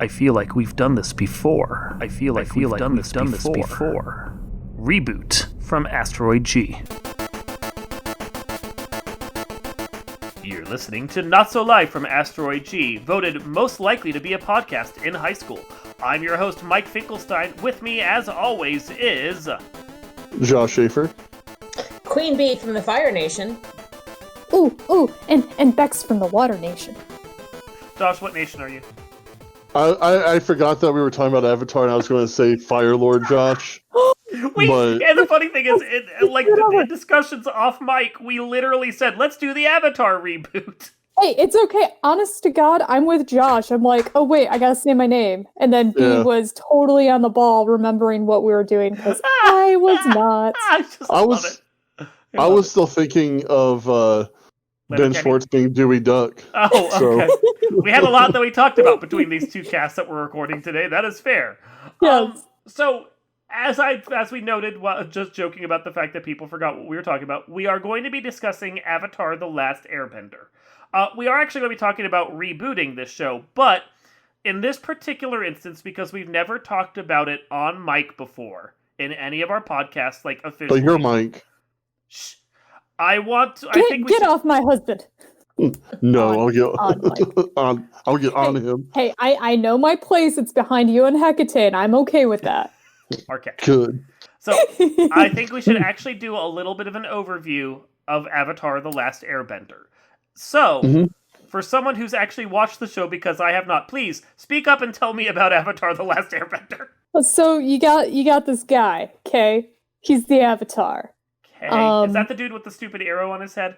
I feel like we've done this before. I feel like we've done this before. Reboot from Asteroid G. You're listening to Not So Live from Asteroid G, voted most likely to be a podcast in high school. I'm your host, Mike Finkelstein. With me, as always, is... Josh Schaefer. Queen Bee from the Fire Nation. And Bex from the Water Nation. Josh, what nation are you? I forgot that we were talking about Avatar, and I was going to say Fire Lord Josh. And the funny thing is, in discussions off mic, we literally said, let's do the Avatar reboot. Hey, it's okay. Honest to God, I'm with Josh. I'm like, oh wait, I gotta say my name. And then B was totally on the ball, remembering what we were doing, because I was not. I was still thinking of Ben Schwartz being Dewey Duck. Oh, okay. We had a lot that we talked about between these two casts that we're recording today. That is fair. Yes. So, as we noted, just joking about the fact that people forgot what we were talking about, we are going to be discussing Avatar: The Last Airbender. We are actually going to be talking about rebooting this show, but in this particular instance, because we've never talked about it on mic before in any of our podcasts, like officially. But your mic. Shh. Get off my husband. No, I'll get on him. Hey, I know my place. It's behind you and Hecate, and I'm okay with that. Okay. Good. So, I think we should actually do a little bit of an overview of Avatar: The Last Airbender. So, for someone who's actually watched the show, because I have not, please speak up and tell me about Avatar: The Last Airbender. So you got this guy, okay? He's the Avatar. Okay. Is that the dude with the stupid arrow on his head?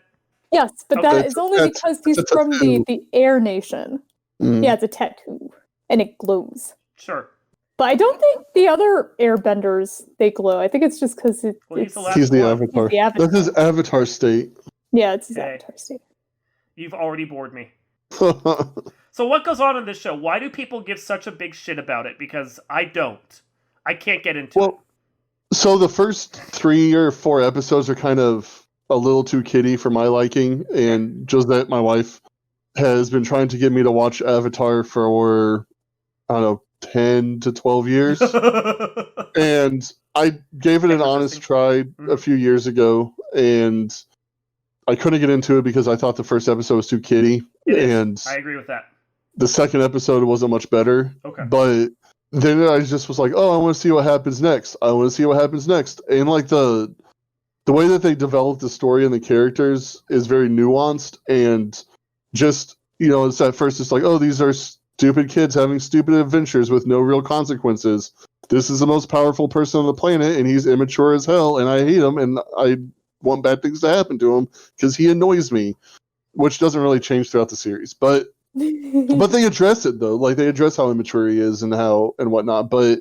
Yes, but that is only because he's from the Air Nation. Yeah, it's a tattoo, and it glows. Sure. But I don't think the other Airbenders, they glow. I think it's just because he's the Avatar. He's the Avatar. That's his Avatar state. Yeah, it's his Avatar state. You've already bored me. So what goes on in this show? Why do people give such a big shit about it? Because I don't. I can't get into it. So the first 3 or 4 episodes are kind of a little too kiddie for my liking, and Josette, my wife, has been trying to get me to watch Avatar for, I don't know, 10 to 12 years. And I gave it an honest try a few years ago, and I couldn't get into it because I thought the first episode was too kiddie. And I agree with that. The second episode wasn't much better. Okay. But then I just was like, oh, I want to see what happens next. And like the way that they develop the story and the characters is very nuanced, and just, it's at first it's like, oh, these are stupid kids having stupid adventures with no real consequences. This is the most powerful person on the planet, and he's immature as hell, and I hate him, and I want bad things to happen to him because he annoys me, which doesn't really change throughout the series. But they address it though, like they address how immature he is and whatnot. But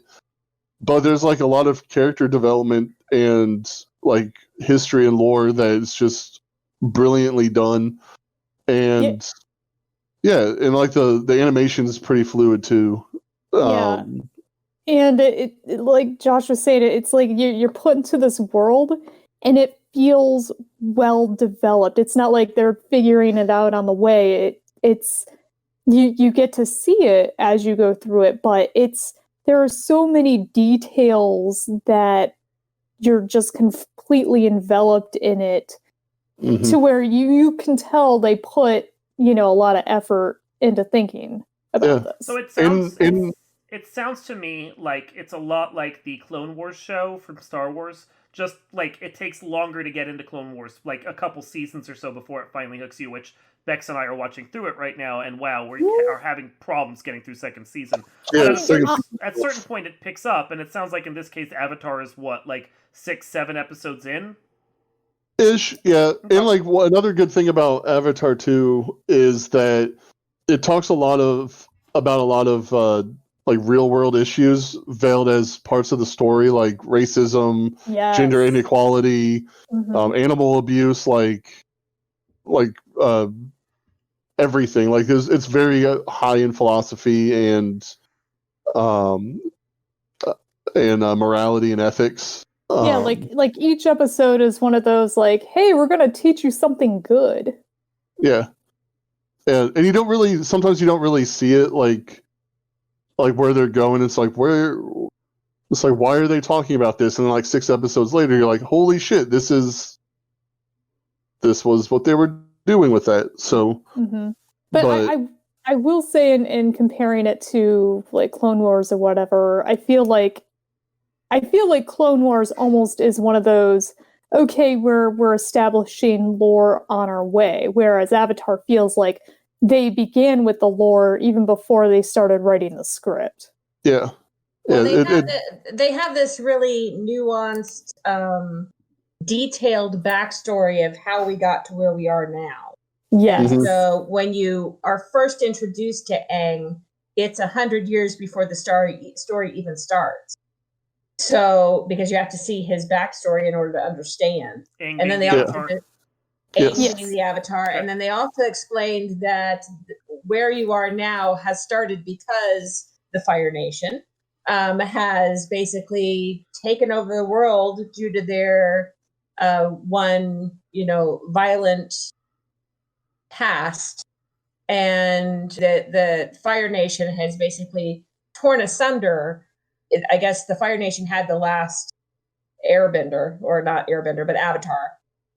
there's like a lot of character development and like history and lore that is just brilliantly done. And and like the animation is pretty fluid too. And it like Josh was saying, it's like you're put into this world, and it feels well developed. It's not like they're figuring it out on the way. It's you get to see it as you go through it, but there are so many details that you're just completely enveloped in it, to where you can tell they put a lot of effort into thinking about this. So it sounds to me like it's a lot like the Clone Wars show from Star Wars. Just like it takes longer to get into Clone Wars, like a couple seasons or so before it finally hooks you, which Bex and I are watching through it right now, and wow, we are having problems getting through second season. Yeah, at a certain point it picks up, and it sounds like in this case Avatar is what, like 6-7 episodes in? Ish, yeah. And like another good thing about Avatar 2 is that it talks about a lot of like real world issues veiled as parts of the story, like racism, gender inequality, animal abuse, like everything. Like it's very high in philosophy and morality and ethics. Like each episode is one of those like, hey, we're gonna teach you something good. Yeah, and sometimes you don't really see it like like where they're going. It's like why are they talking about this? And then like 6 episodes later, you're like, holy shit, this was what they were doing with that. So, but I will say in comparing it to like Clone Wars or whatever, I feel like Clone Wars almost is one of those, okay, we're establishing lore on our way, whereas Avatar feels like they began with the lore even before they started writing the script. Yeah. Well, they have this really nuanced, detailed backstory of how we got to where we are now. Yes. And so when you are first introduced to Aang, it's 100 years before the story even starts. So, because you have to see his backstory in order to understand. Aang and then they also being the Avatar. Okay. And then they also explained that where you are now has started because the Fire Nation has basically taken over the world due to their violent past. And the Fire Nation has basically torn asunder. I guess the Fire Nation had the last Airbender, or not Airbender, but Avatar,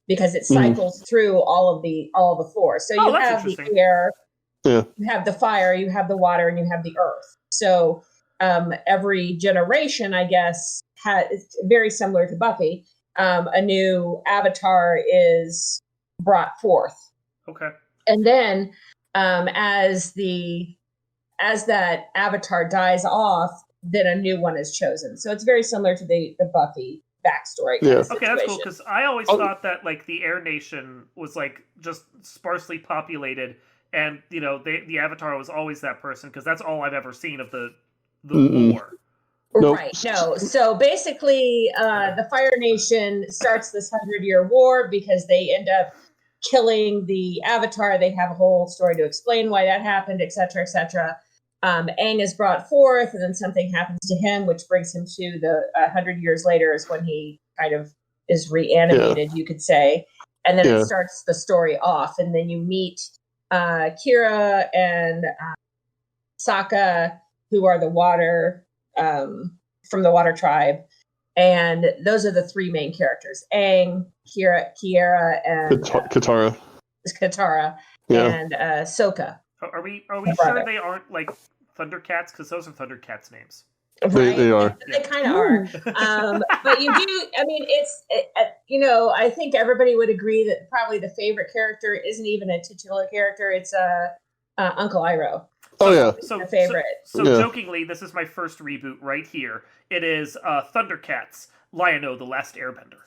because it cycles through all of the four. So you have the air, you have the fire, you have the water, and you have the earth. So every generation, I guess, it's very similar to Buffy. A new Avatar is brought forth. Okay. And then as that Avatar dies off, then a new one is chosen. So it's very similar to the Buffy backstory. Okay, that's cool, because I always thought that like the Air Nation was like just sparsely populated, and the Avatar was always that person, because that's all I've ever seen of the lore. Nope. Right. No. So basically, the Fire Nation starts this 100-year war because they end up killing the Avatar. They have a whole story to explain why that happened, etc., etc. Aang is brought forth, and then something happens to him, which brings him to the 100 years later is when he kind of is reanimated, you could say. And then it starts the story off, and then you meet Kira and Sokka, who are the water from the Water Tribe, and those are the 3 main characters: Aang, Kiera, and Katara. And Sokka. Are we sure they aren't like Thundercats? Because those are Thundercats' names. Right? They are. They kind of are. But you do, I mean, I think everybody would agree that probably the favorite character isn't even a titular character. It's Uncle Iroh. So the favorite. So jokingly, this is my first reboot right here. It is Thundercats, Lion-O, the Last Airbender.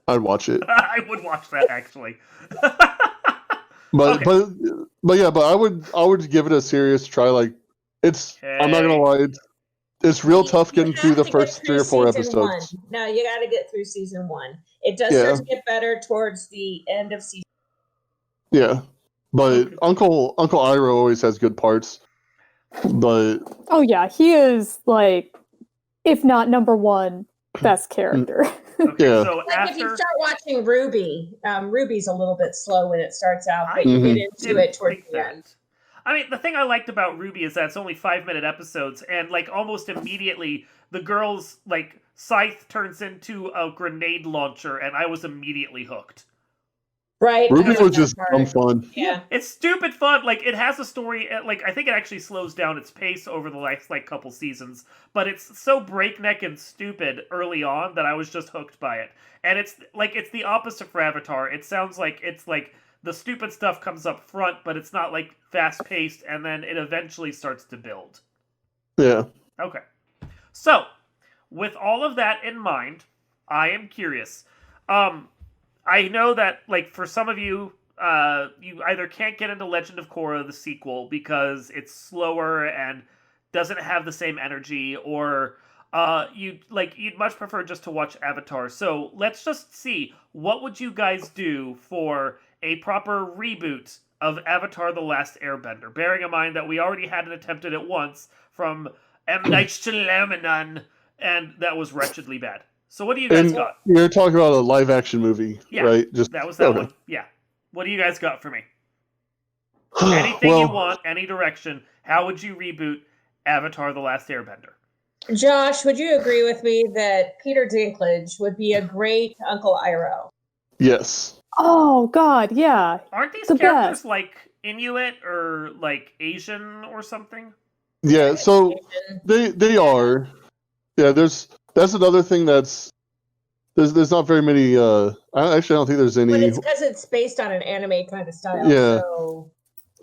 I'd watch it. I would watch that, actually. But I would give it a serious try. Like, I'm not gonna lie, it's real tough getting through the first 3 or 4 episodes. No, you got to get through season 1. It does start to get better towards the end of season. Yeah, but Uncle Iroh always has good parts. But he is like, if not number 1, best character. Okay, so if you start watching Ruby, Ruby's a little bit slow when it starts out, but you get into it towards the end. I mean, the thing I liked about Ruby is that it's only 5-minute episodes, and like almost immediately the girl's like scythe turns into a grenade launcher, and I was immediately hooked. Right. Ruby was just dumb fun. Yeah. It's stupid fun. Like, it has a story, like, I think it actually slows down its pace over the last, like, couple seasons. But it's so breakneck and stupid early on that I was just hooked by it. And it's the opposite for Avatar. It sounds like it's, like, the stupid stuff comes up front, but it's not, like, fast-paced, and then it eventually starts to build. Yeah. Okay. So, with all of that in mind, I am curious. I know that, like, for some of you, you either can't get into Legend of Korra, the sequel, because it's slower and doesn't have the same energy, or you'd much prefer just to watch Avatar. So let's just see, what would you guys do for a proper reboot of Avatar: The Last Airbender? Bearing in mind that we already had an attempt at it once from M. Night Shyamalan, and that was wretchedly bad. So what do you guys got? You're talking about a live action movie, right? That was that one. Yeah. What do you guys got for me? Anything you want, any direction. How would you reboot Avatar: The Last Airbender? Josh, would you agree with me that Peter Dinklage would be a great Uncle Iroh? Yes. Oh God, yeah. Aren't these The characters best. like Inuit or like Asian or something? Yeah, so they are. Yeah, that's another thing there's not very many I actually don't think there's any. But it's because it's based on an anime kind of style. Yeah. So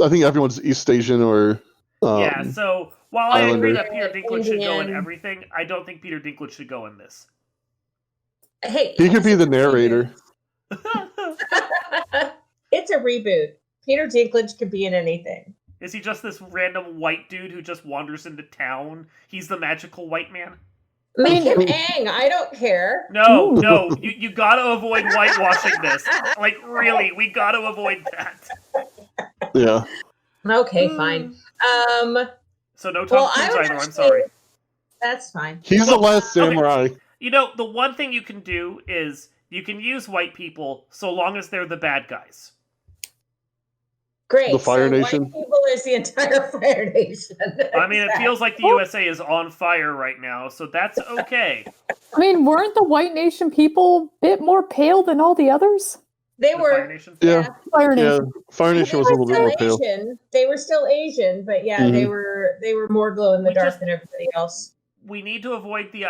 I think everyone's East Asian or Yeah, so while I agree Islander. that Peter Dinklage should go in Indian. everything, I don't think Peter Dinklage should go in this. hey, He could be it's the a narrator. reboot. It's a reboot. Peter Dinklage could be in anything. Is he just this random white dude who just wanders into town? He's the magical white man? Make him Aang. I don't care. No, Ooh. no, you gotta avoid whitewashing this. Like, really, we gotta avoid that. Yeah. Okay, fine. So no Tom Well, Cruise I would either, I'm actually- sorry. That's fine. He's the last samurai. You know, the one thing you can do is you can use white people so long as they're the bad guys. Great. The Fire so Nation? White people is the entire Fire Nation. I mean, it feels like the USA is on fire right now, so that's okay. I mean, weren't the White Nation people a bit more pale than all the others? They The Fire were. Nation? Yeah. Fire Yeah. Nation. Fire Nation was a little bit more pale. Asian. They were still Asian, but yeah, they were more glow in the We dark just- than everybody else. We need to avoid the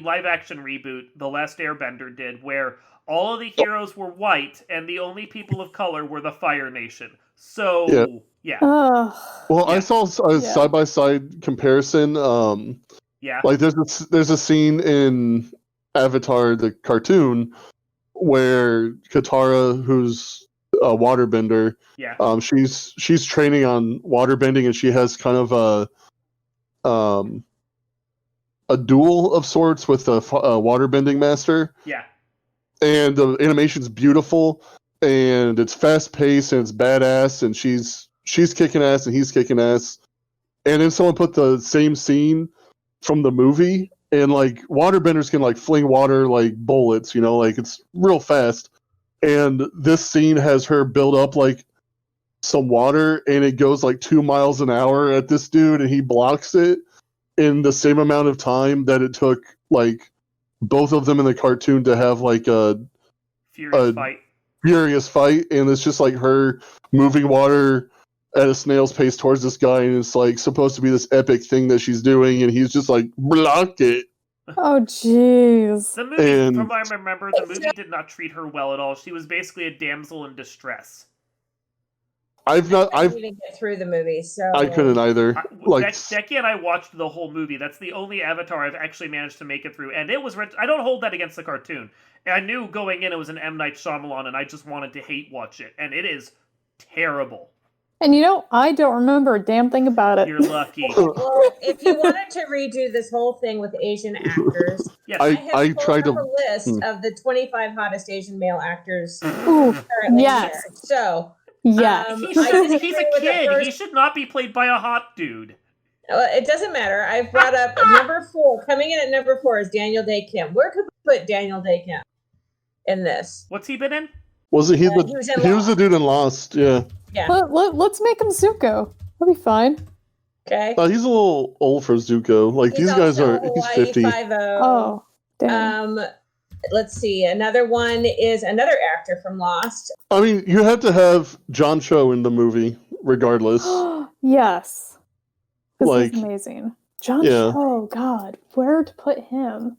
live action reboot The Last Airbender did, where all of the heroes were white and the only people of color were the Fire Nation. So yeah. Ugh. Well, I Yeah. saw a Yeah. side by side comparison. Yeah. Like there's a scene in Avatar the cartoon where Katara, who's a waterbender, Yeah. she's training on waterbending, and she has kind of a duel of sorts with a waterbending master, Yeah. and the animation's beautiful, and it's fast paced, and it's badass, and she's kicking ass, and he's kicking ass, and then someone put the same scene from the movie, and like waterbenders can like fling water like bullets, you know, like it's real fast, and this scene has her build up like some water, and it goes like 2 miles an hour at this dude, and he blocks it in the same amount of time that it took like both of them in the cartoon to have like a Furious fight. furious fight, and it's just like her moving water at a snail's pace towards this guy, and it's like supposed to be this epic thing that she's doing, and he's just like block it. Oh, jeez. The movie, And- from what I remember, the movie did not treat her well at all. She was basically a damsel in distress. I didn't even get through the movie, so I couldn't either. Like Becky and I watched the whole movie. That's the only Avatar I've actually managed to make it through, and it was. I don't hold that against the cartoon. And I knew going in it was an M. Night Shyamalan, and I just wanted to hate watch it, and it is terrible. And you know, I don't remember a damn thing about it. You're lucky. Well, if you wanted to redo this whole thing with Asian actors, Yes. I have I pulled tried up to- a list of the 25 hottest Asian male actors Ooh, currently yes. here. So yes. Um, He's I disagree a with the kid. He first- should not be played by a hot dude. it doesn't matter. I've brought up number 4. Coming in at number 4 is Daniel Day Kim. Where could we put Daniel Day Kim in this? What's he been in? was it he he was in he was the Lost. dude in Lost, yeah. Yeah. Let's make him Zuko. That'll be fine. Okay. He's a little old for Zuko. Like He's these guys also are he's Hawaii 50. 5-0. Oh, damn. Let's see. Another one is another actor from Lost. I mean, you have to have John Cho in the movie regardless. Yes. This Like, is amazing. John yeah. Cho, God, where to put him?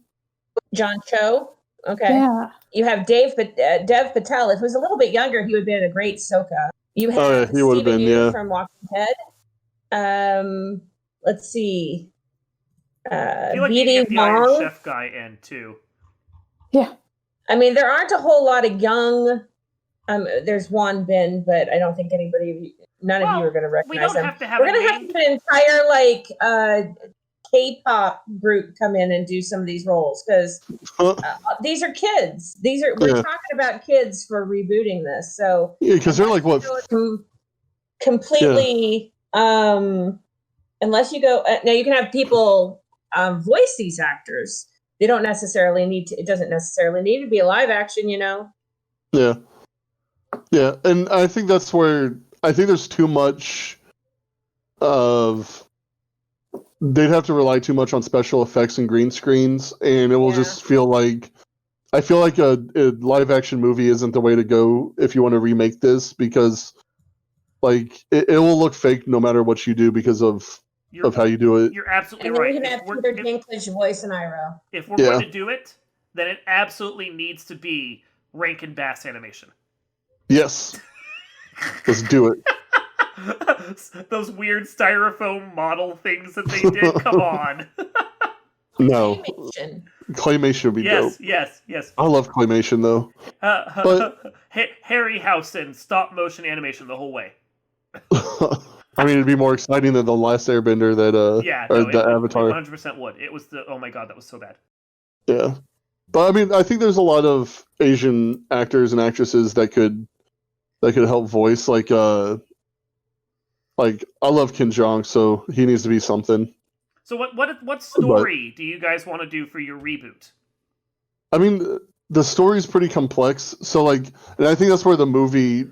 John Cho. Okay. Yeah. You have Dev Patel. If he was a little bit younger, he would have been a great Sokka. You have Oh, yeah, he would have Stephen been, Yeun yeah. from Walking Dead. Let's see. I feel like you BD can get the Iron Wong. Chef guy in too. Yeah. I mean, there aren't a whole lot of young. There's Juan Bin, but I don't think none of you are going to We recognize don't him. have to have We're a going to have name. an entire K-pop group come in and do some of these roles because these are kids. We're Yeah. talking about kids for rebooting this. So Yeah, because they're like what? completely. Unless you go now, you can have people voice these actors. They don't necessarily need to. It doesn't necessarily need to be a live action. You know. Yeah. Yeah, and I think that's where I think there's too much of they'd have to rely too much on special effects and green screens, and it will just feel like I feel like a live action movie isn't the way to go if you want to remake this because like it will look fake no matter what you do because of how you do it. You're absolutely And then right. we can have Peter Dinklage voice and Iroh. If we're going to do it, then it absolutely needs to be Rankin Bass animation. Yes. Let's do it. Those weird styrofoam model things that they did. Come on. No. Claymation would be dope. Yes. I love claymation though. But Harryhausen stop motion animation the whole way. I mean, it'd be more exciting than the Last Airbender that Avatar. 100% would. It was oh my god, that was so bad. Yeah, but I mean, I think there's a lot of Asian actors and actresses that could help voice like I love Kim Jong, so he needs to be something. So what story do you guys want to do for your reboot? I mean, the story's pretty complex, so and I think that's where the movie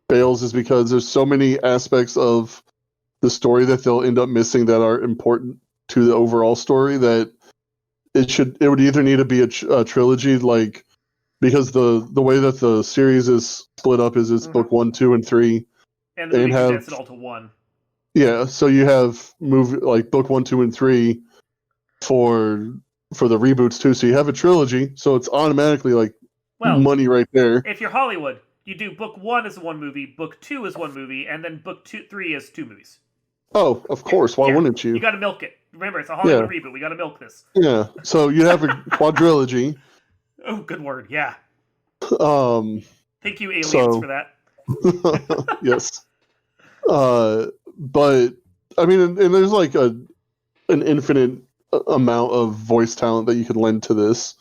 fails is because there's so many aspects of the story that they'll end up missing that are important to the overall story that it would either need to be a trilogy because the way that the series is split up is book 1, 2, and 3 and then condense it all to one. Yeah, so you have book 1, 2, and 3 for the reboots too. So you have a trilogy, so it's automatically money right there. If you're Hollywood, you do book 1 as one movie, book 2 is one movie, and then book 3 is 2 movies. Oh, of course. Why wouldn't you? You got to milk it. Remember, it's a Hollywood reboot. We got to milk this. Yeah. So you have a quadrilogy. Oh, good word. Yeah. Thank you, aliens, for that. Yes. But I mean, and there's an infinite amount of voice talent that you could lend to this.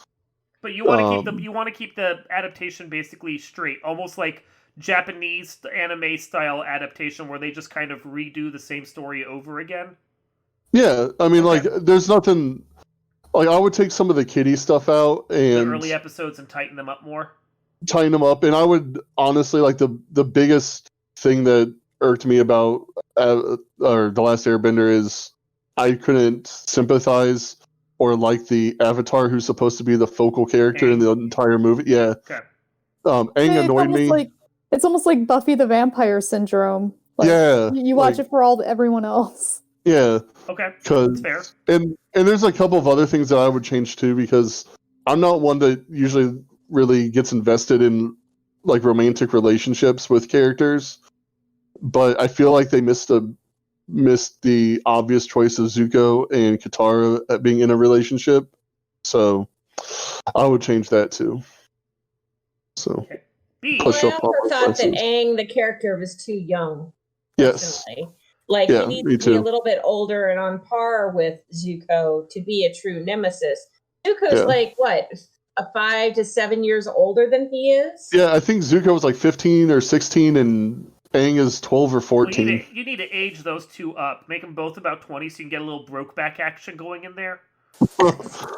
But you want to keep the adaptation basically straight, almost like Japanese anime style adaptation where they just kind of redo the same story over again. Yeah, I mean, there's nothing. I would take some of the kiddie stuff out and the early episodes and tighten them up more. Tighten them up, and I would honestly the biggest thing that irked me about The Last Airbender is I couldn't sympathize or like the Avatar who's supposed to be the focal character in the entire movie. Yeah. Okay. Aang annoyed me. It's almost like Buffy the Vampire Syndrome. You watch it for everyone else. Yeah. Okay. That's fair. And there's a couple of other things that I would change too because I'm not one that usually really gets invested in romantic relationships with characters, but I feel like they missed the obvious choice of Zuko and Katara at being in a relationship. So I would change that too. So I also thought that Aang, the character, was too young. Yes. He needs to be a little bit older and on par with Zuko to be a true nemesis. Zuko's 5 to 7 years older than he is. Yeah, I think Zuko was 15 or 16 and Aang is 12 or 14. Well, you need to age those two up. Make them both about 20 so you can get a little Brokeback action going in there.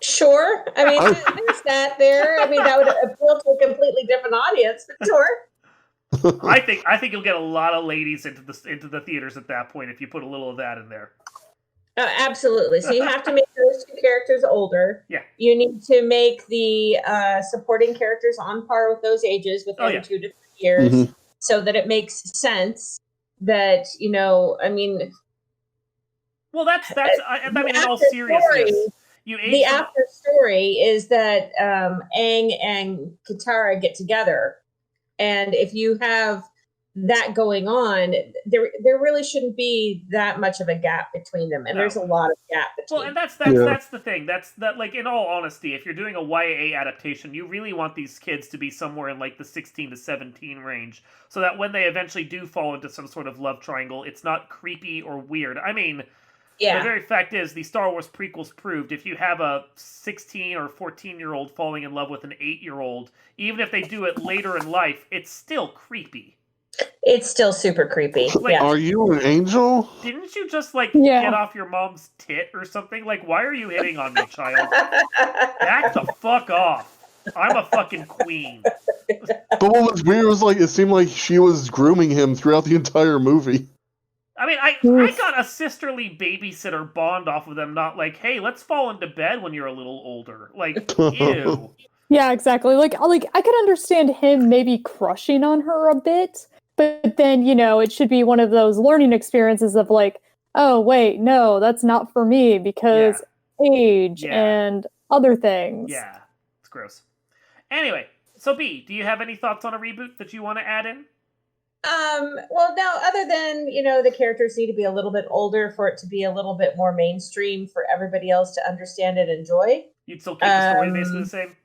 Sure. I mean, there's that there. I mean, that would appeal to a completely different audience, but sure. I think you'll get a lot of ladies into the theaters at that point if you put a little of that in there. Absolutely. So you have to make those two characters older. Yeah. You need to make the supporting characters on par with those ages within 2 to 3 years, so that it makes sense that Well, that's I mean, in all seriousness, the after story is that Aang and Katara get together, and if you have that going on, there really shouldn't be that much of a gap between them, and there's a lot of gap between. Well, and that's the thing. That's in all honesty, if you're doing a YA adaptation, you really want these kids to be somewhere in the 16 to 17 range, so that when they eventually do fall into some sort of love triangle, it's not creepy or weird. I mean, the very fact is, the Star Wars prequels proved if you have a 16 or 14-year-old falling in love with an 8-year-old, even if they do it later in life, it's still creepy. It's still super creepy. Are you an angel? Didn't you just get off your mom's tit or something? Why are you hitting on me, child? Back the fuck off. I'm a fucking queen. But what was weird was, like, it seemed like she was grooming him throughout the entire movie. I mean, I got a sisterly babysitter bond off of them, not like, hey, let's fall into bed when you're a little older. Like, ew. Yeah, exactly. Like I could understand him maybe crushing on her a bit, but then, it should be one of those learning experiences of like, oh, wait, no, that's not for me because age and other things. Yeah, it's gross. Anyway, so B, do you have any thoughts on a reboot that you want to add in? Well, no, other than, the characters need to be a little bit older for it to be a little bit more mainstream for everybody else to understand and enjoy. You'd still keep the story basically the same?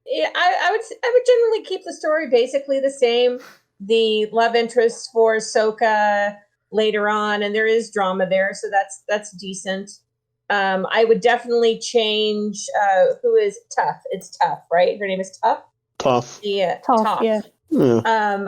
Yeah, I would generally keep the story basically the same. The love interest for Ahsoka later on, and there is drama there, so that's decent. I would definitely change who is Tough. It's Tough, right? Her name is Tough? Tough. Yeah, Tough. Yeah.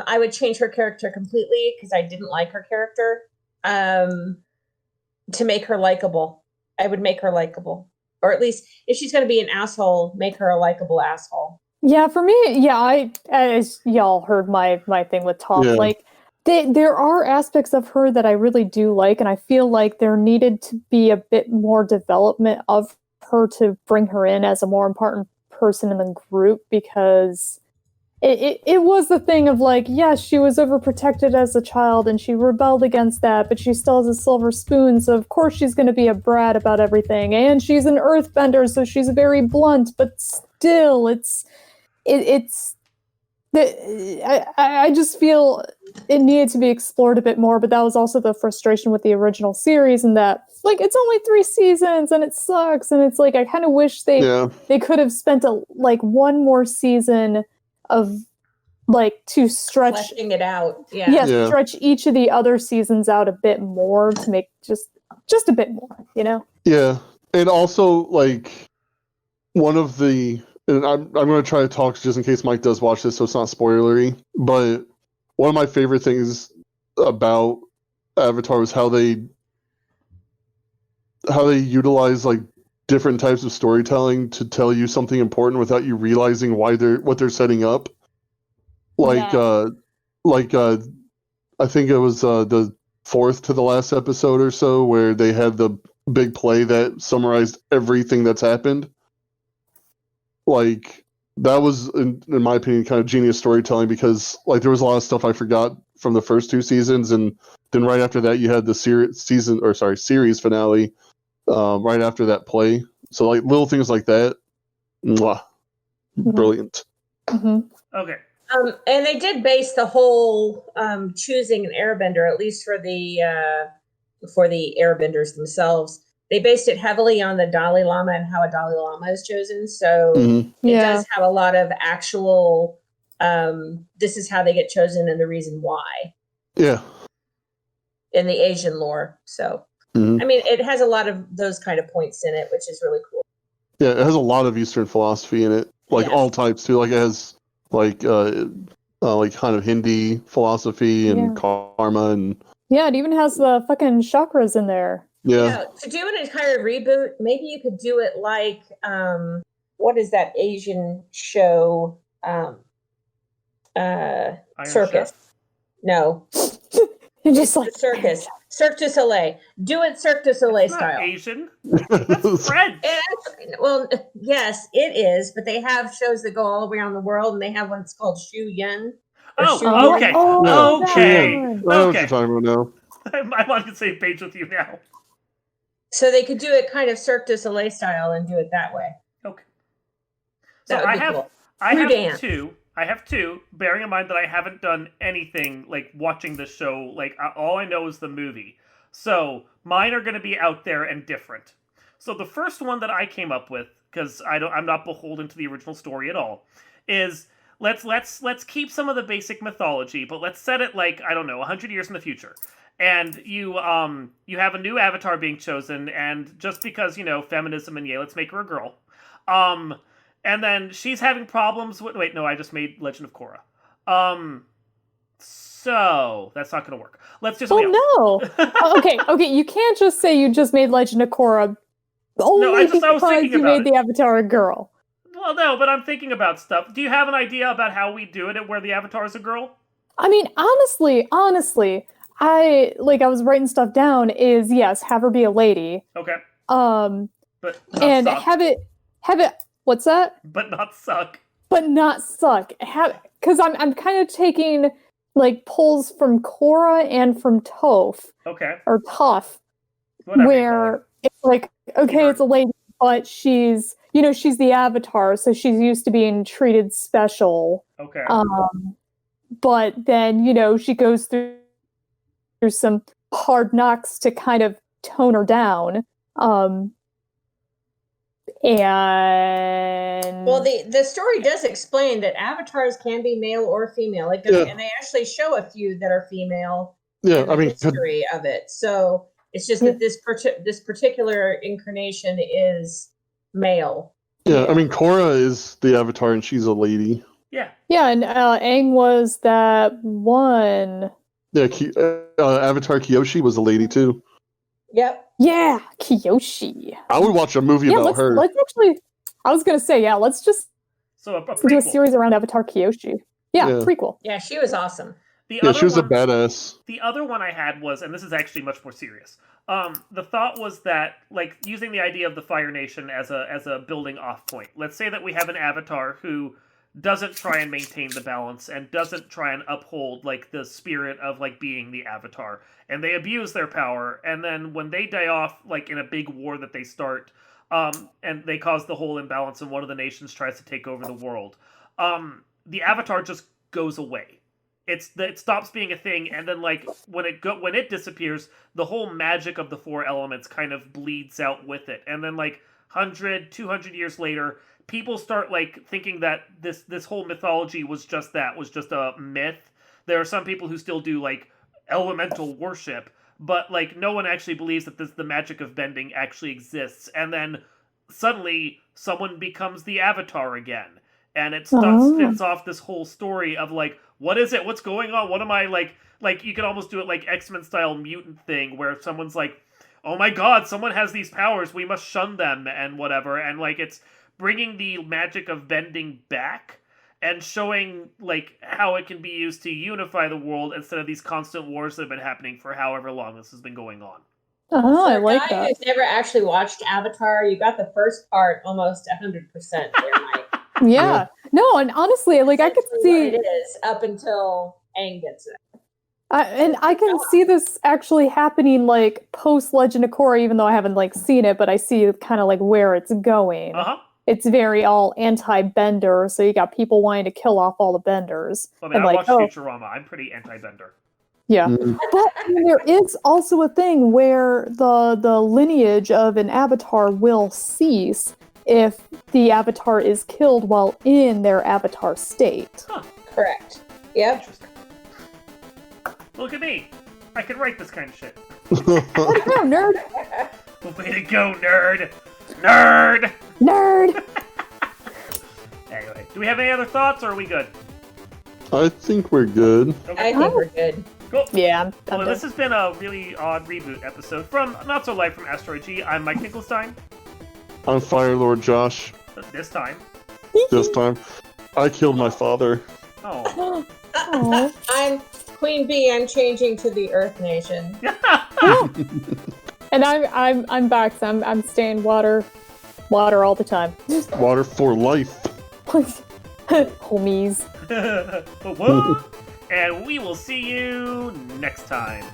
I would change her character completely because I didn't like her character. To make her likable. I would make her likable. Or at least, if she's going to be an asshole, make her a likable asshole. Yeah, for me, I as y'all heard my thing with Toph, like there are aspects of her that I really do like, and I feel like there needed to be a bit more development of her to bring her in as a more important person in the group, because it was the thing of like, yes, she was overprotected as a child and she rebelled against that, but she still has a silver spoon, so of course she's going to be a brat about everything, and she's an earthbender, so she's very blunt, but still, I just feel it needed to be explored a bit more, but that was also the frustration with the original series, and that, like, it's only 3 seasons and it sucks, and it's like, I kind of wish they could have spent one more season of like to stretch fleshing it out. Stretch each of the other seasons out a bit more to make just a bit more, Yeah. And also, like, one of the, and I'm going to try to talk just in case Mike does watch this, so it's not spoilery, but one of my favorite things about Avatar was how they utilize, like, different types of storytelling to tell you something important without you realizing what they're setting up. Like, I think it was the 4th to the last episode or so where they had the big play that summarized everything that's happened. Like, that was, in my opinion, kind of genius storytelling, because, like, there was a lot of stuff I forgot from the first 2 seasons, and then right after that you had the series finale right after that play. So, like, little things like that, brilliant. Mm-hmm. Okay. And they did base the whole choosing an airbender, at least for the airbenders themselves. They based it heavily on the Dalai Lama and how a Dalai Lama is chosen. So it does have a lot of actual, this is how they get chosen and the reason why. Yeah. In the Asian lore. So, I mean, it has a lot of those kind of points in it, which is really cool. Yeah, it has a lot of Eastern philosophy in it, like all types too. Like, it has like kind of Hindi philosophy and karma, and it even has the fucking chakras in there. Yeah. To do an entire reboot, maybe you could do it like what is that Asian show? Circus. Chef? No. You're just like circus. Cirque du Soleil. Do it Cirque du Soleil It's style. not Asian. That's French. Well, yes, it is, but they have shows that go all around the world, and they have one that's called Shu Yun. Oh, okay. No, Okay. I know what you're talking about now. I'm on the same page with you now. So they could do it kind of Cirque du Soleil style and do it that way. Okay. So That would be cool. I have two, bearing in mind that I haven't done anything like watching the show. Like, all I know is the movie. So mine are going to be out there and different. So the first one that I came up with, because I'm not beholden to the original story at all, is let's keep some of the basic mythology, but let's set it like, I don't know, 100 years in the future. And you have a new avatar being chosen, and just because, feminism and let's make her a girl. And then she's having problems with... Wait, no, I just made Legend of Korra. So that's not going to work. Let's just... no. Okay, you can't just say you just made Legend of Korra only I was because thinking you about made the avatar a girl. Well, no, but I'm thinking about stuff. Do you have an idea about how we do it where the Avatar is a girl? I mean, honestly, I was writing stuff down. Is yes, have her be a lady. Okay. But not And suck. have it. What's that? But not suck. But not suck. Because I'm kind of taking like pulls from Korra and from Toph Okay. or Toph, Whatever. where it's like, okay, it's a lady, but she's the Avatar, so she's used to being treated special. Okay. But then, she goes through some hard knocks to kind of tone her down. And well, the story does explain that avatars can be male or female. And they actually show a few that are female. Yeah, in the history of it. So it's just that this particular incarnation is male. Yeah, I mean, Korra is the Avatar, and she's a lady. Yeah. Yeah, and Aang was that one. Yeah, Avatar Kyoshi was a lady too. Yep. Yeah, Kyoshi. I would watch a movie about her. Let's actually. I was gonna say, let's just do a series around Avatar Kyoshi. Yeah, prequel. Yeah, she was awesome. She was a badass. The other one I had was, and this is actually much more serious. The thought was that, like, using the idea of the Fire Nation as a building off point. Let's say that we have an Avatar who doesn't try and maintain the balance and doesn't try and uphold like the spirit of like being the Avatar, and they abuse their power, and then when they die off like in a big war that they start, and they cause the whole imbalance and one of the nations tries to take over the world, the Avatar just goes away. It stops being a thing, and then like when it disappears, the whole magic of the four elements kind of bleeds out with it, and then like 100, 200 years later, people start like thinking that this whole mythology was just a myth. There are some people who still do like elemental worship, but like no one actually believes that the magic of bending actually exists. And then suddenly someone becomes the Avatar again, and it spins off this whole story of like, what is it? What's going on? What am I like? Like you could almost do it like X-Men style mutant thing where someone's like, oh my god, someone has these powers, we must shun them and whatever, and like it's bringing the magic of bending back and showing like how it can be used to unify the world instead of these constant wars that have been happening for however long this has been going on. Oh, I like that. For a guy who's never actually watched Avatar, you got the first part almost 100% there, Mike. Yeah. No, and honestly, like I could see what it is up until Aang gets it. And I can see this actually happening like post Legend of Korra, even though I haven't like seen it, but I see kind of like where it's going. It's very all anti-bender, so you got people wanting to kill off all the benders. I mean, I watched Futurama. I'm pretty anti-bender. Yeah, but there is also a thing where the lineage of an Avatar will cease if the Avatar is killed while in their Avatar state. Huh. Correct. Yep. Interesting. Look at me. I can write this kind of shit. Way to go, nerd! Way to go, nerd! Nerd! Nerd! Anyway, do we have any other thoughts, or are we good? I think we're good. Okay. I think we're good. Cool. Yeah. Well, this has been a really odd reboot episode from Not So Live from Asteroid G. I'm Mike Nicholstein. I'm Fire Lord Josh. This time. This time, I killed my father. Oh. I'm Queen Bee. I'm changing to the Earth Nation. And I'm back. So I'm staying water all the time. Water for life. Homies. What? And we will see you next time.